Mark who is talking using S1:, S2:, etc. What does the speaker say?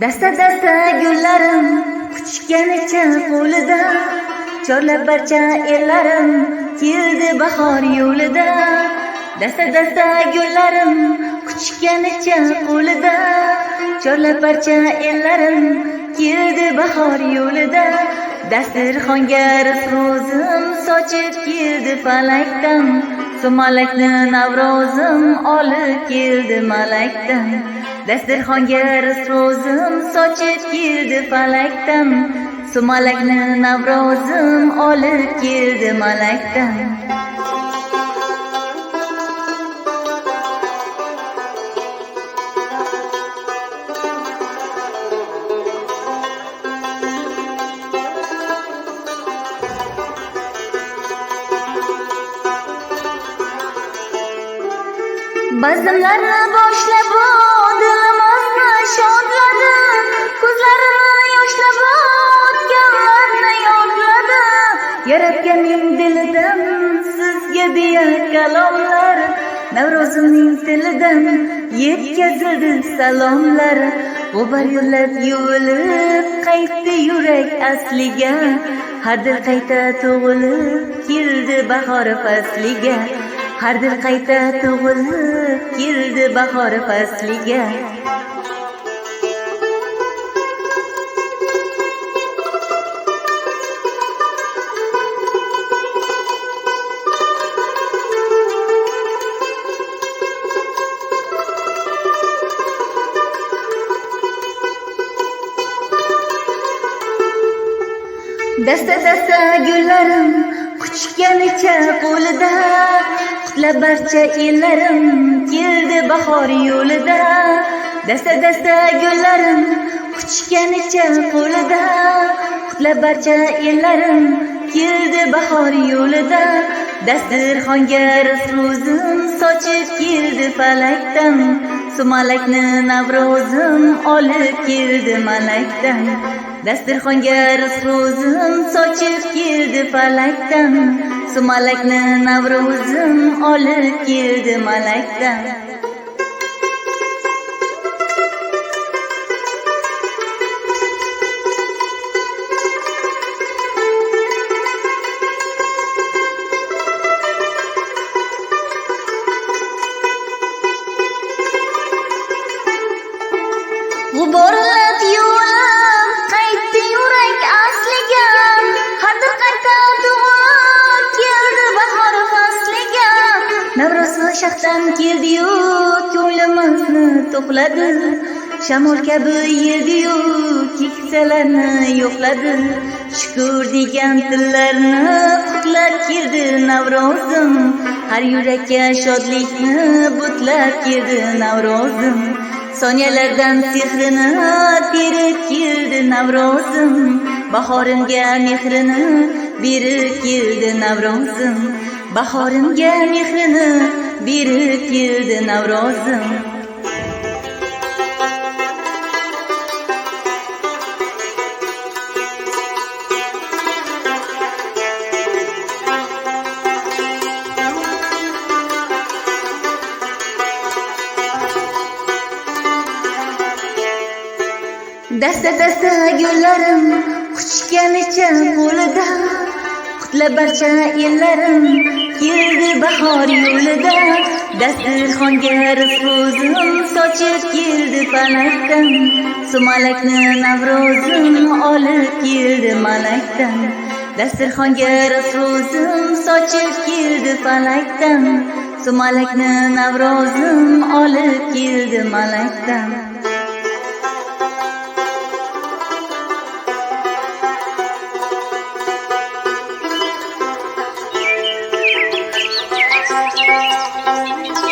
S1: Dasta gullarim quchganicha qo'lida, chorlab barcha ellarim keldi bahor yo'lida. Dasta gullarim quchganicha qo'lida, chorlab barcha ellarim keldi bahor yo'lida. Dasturxonga rizq-ro'zim sochib keldi falakdan, sumalakni Navrozim olib keldi malakdan. Dasturxonga rizq-ro'zim sochib keldi falakdan, sumalakni Navrozim olib keldi malakdan. Bazmlarni boshlab dilimizni shodladi, ko'zlarini yoshlab o'tganlarni yodladi. Yaratganning dilidan sizga deya kalomlar, Navrozimning tilidan yetkazildi salomlar. G'ubor yo'llab yuvilib qaytdi yurak asliga, har dil qayta tug'ilib keldi bahor fasliga. Har dil qayta tug'ilib keldi bahor fasliga. Dasta gullarim quchganicha qo'lida, qutlab barcha ellarim keldi bahor yo'lida. Dasta gullarim quchganicha qo'lida, qutlab barcha ellarim keldi bahor yo'lida. Dasturxonga rizq-ro'zim sochib keldi falakdan, sumalakni Navrozim olib keldi malakdan. Dasturxonga rizq-ro'zim sochib keldi falakdan, sumalakni Navrozim olib keldi malakdan. G'uborlab yuvilib qaytdi yurak asliga, har dil qayta tug'ilib keldi bahor fasliga. Navro'z sharqdan keldi-yu ko'nglimizni to'qladi, shamol kabi yedi-yu keksalarni yo'qladi. Shukr degan tillarni qutlab keldi Navrozim, har yurakka shodlikni butlab keldi Navrozim. Soniyalardan sehrini terib keldi Navrozim, bahorimga mehrini berib keldi Navrozim. Bahorimga mehrini berib keldi Navrozim. Dasta gullarim quchganicha qo'lida, qutlab barcha ellarim keldi bahor yo'lida. Dasturxonga rizq-ro'zim sochib keldi falakdan, sumalakni Navrozim olib keldi malakdan. Dasturxonga rizq-ro'zim sochib keldi falakdan, sumalakni Navrozim olib keldi malakdan.
S2: Thank you.